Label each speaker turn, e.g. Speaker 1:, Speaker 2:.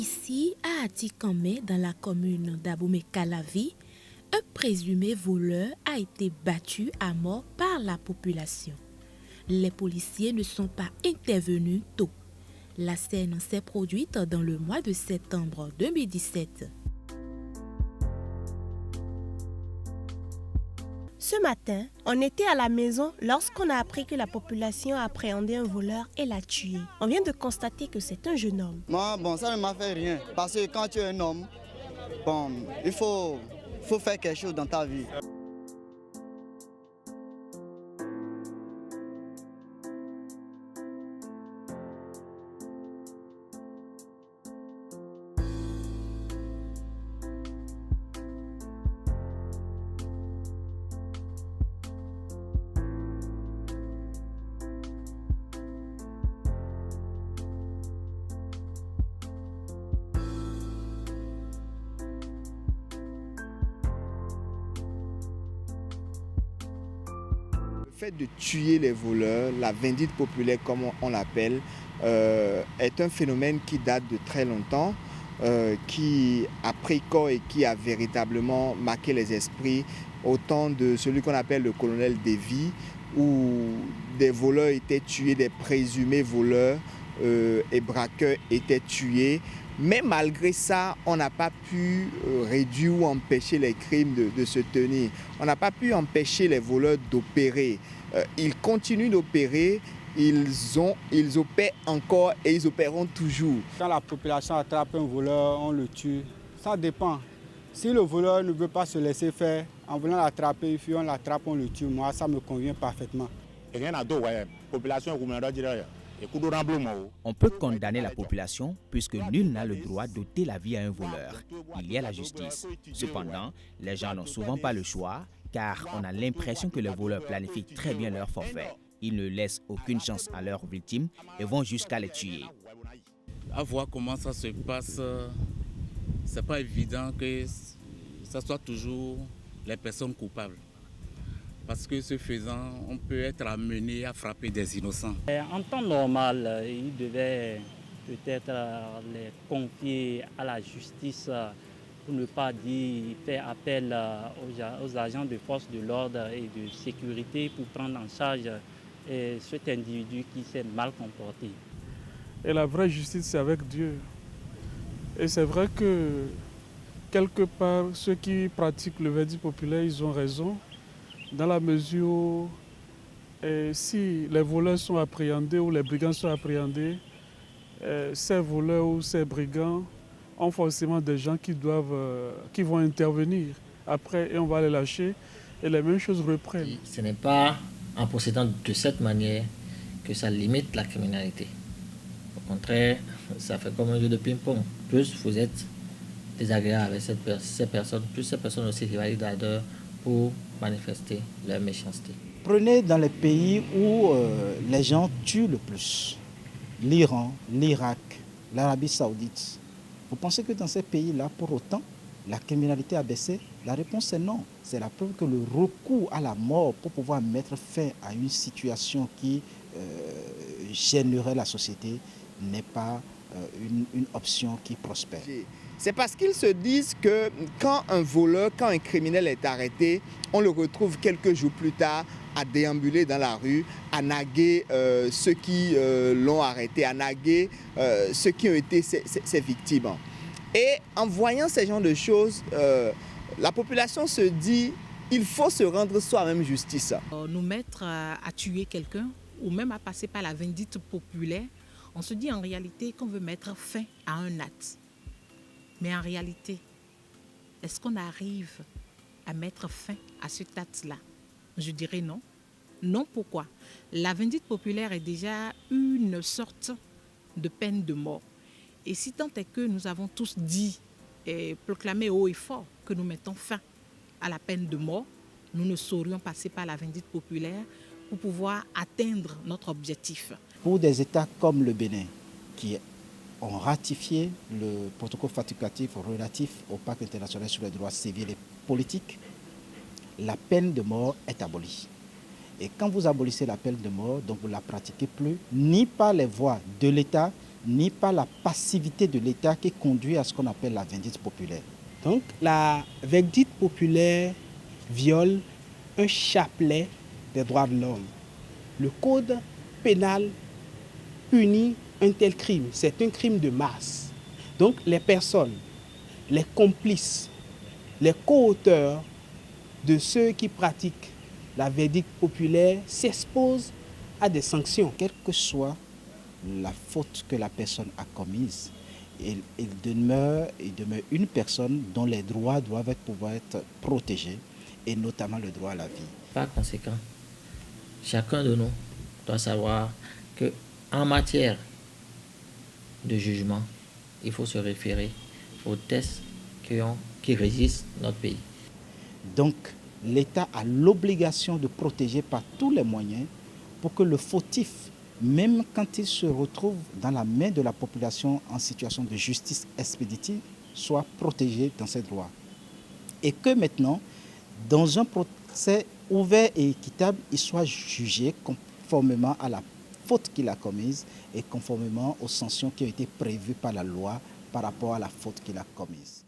Speaker 1: Ici, à Atikamé, dans la commune d'Abomey-Calavi, un présumé voleur a été battu à mort par la population. Les policiers ne sont pas intervenus tôt. La scène s'est produite dans le mois de septembre 2017.
Speaker 2: Ce matin, on était à la maison lorsqu'on a appris que la population a appréhendé un voleur et l'a tué. On vient de constater que c'est un jeune homme.
Speaker 3: Moi, ça ne m'a fait rien. Parce que quand tu es un homme, il faut faire quelque chose dans ta vie.
Speaker 4: Le fait de tuer les voleurs, la vindicte populaire comme on l'appelle, est un phénomène qui date de très longtemps, qui a pris corps et qui a véritablement marqué les esprits au temps de celui qu'on appelle le colonel Davy, où des voleurs étaient tués, des présumés voleurs et braqueurs étaient tués. Mais malgré ça, on n'a pas pu réduire ou empêcher les crimes de se tenir. On n'a pas pu empêcher les voleurs d'opérer. Ils continuent d'opérer, ils opèrent encore et ils opéreront toujours.
Speaker 5: Quand la population attrape un voleur, on le tue. Ça dépend. Si le voleur ne veut pas se laisser faire, en voulant l'attraper, on l'attrape, on le tue. Moi, ça me convient parfaitement.
Speaker 6: On peut condamner la population puisque nul n'a le droit d'ôter la vie à un voleur. Il y a la justice. Cependant, les gens n'ont souvent pas le choix car on a l'impression que les voleurs planifient très bien leur forfait. Ils ne laissent aucune chance à leurs victimes et vont jusqu'à les tuer.
Speaker 7: À voir comment ça se passe, c'est pas évident que ça soit toujours les personnes coupables. Parce que ce faisant, on peut être amené à frapper des innocents.
Speaker 8: En temps normal, il devait peut-être les confier à la justice pour ne pas dire faire appel aux agents de force de l'ordre et de sécurité pour prendre en charge cet individu qui s'est mal comporté.
Speaker 9: Et la vraie justice, c'est avec Dieu. Et c'est vrai que quelque part, ceux qui pratiquent le verdict populaire, ils ont raison. Dans la mesure où si les voleurs sont appréhendés ou les brigands sont appréhendés, ces voleurs ou ces brigands ont forcément des gens qui vont intervenir après et on va les lâcher et les mêmes choses reprennent.
Speaker 10: Ce n'est pas en procédant de cette manière que ça limite la criminalité. Au contraire, ça fait comme un jeu de ping-pong. Plus vous êtes désagréable avec ces personnes, plus ces personnes aussi rivalisent d'ardeur pour manifester leur méchanceté.
Speaker 11: Prenez dans les pays où les gens tuent le plus, l'Iran, l'Irak, l'Arabie Saoudite. Vous pensez que dans ces pays-là, pour autant, la criminalité a baissé? La réponse est non. C'est la preuve que le recours à la mort pour pouvoir mettre fin à une situation qui gênerait la société n'est pas une option qui prospère.
Speaker 4: C'est parce qu'ils se disent que quand un voleur, quand un criminel est arrêté, on le retrouve quelques jours plus tard à déambuler dans la rue, à naguer ceux qui l'ont arrêté, à naguer ceux qui ont été ses victimes. Et en voyant ce genre de choses, la population se dit il faut se rendre soi-même justice.
Speaker 12: Nous mettre à tuer quelqu'un ou même à passer par la vindicte populaire, on se dit en réalité qu'on veut mettre fin à un acte. Mais en réalité, est-ce qu'on arrive à mettre fin à cet acte-là? Je dirais non. Non, pourquoi? La vindicte populaire est déjà une sorte de peine de mort. Et si tant est que nous avons tous dit et proclamé haut et fort que nous mettons fin à la peine de mort, nous ne saurions passer par la vindicte populaire pour pouvoir atteindre notre objectif.
Speaker 11: Pour des États comme le Bénin, qui ont ratifié le protocole facultatif relatif au pacte international sur les droits civils et politiques, la peine de mort est abolie. Et quand vous abolissez la peine de mort, donc vous ne la pratiquez plus ni par les voies de l'État, ni par la passivité de l'État qui conduit à ce qu'on appelle la vindicte populaire.
Speaker 13: Donc la vindicte populaire viole un chapelet des droits de l'homme. Le code pénal punit un tel crime. C'est un crime de masse. Donc les personnes, les complices, les co-auteurs de ceux qui pratiquent la vindicte populaire s'exposent à des sanctions.
Speaker 11: Quelle que soit la faute que la personne a commise, il demeure une personne dont les droits doivent pouvoir être protégés, et notamment le droit à la vie.
Speaker 10: Par conséquent, chacun de nous doit savoir qu'en matière de jugement, il faut se référer aux textes qui régissent notre pays.
Speaker 11: Donc, l'État a l'obligation de protéger par tous les moyens pour que le fautif, même quand il se retrouve dans la main de la population en situation de justice expéditive, soit protégé dans ses droits. Et que maintenant, dans un procès ouvert et équitable, il soit jugé conformément à la faute qu'il a commise et conformément aux sanctions qui ont été prévues par la loi par rapport à la faute qu'il a commise.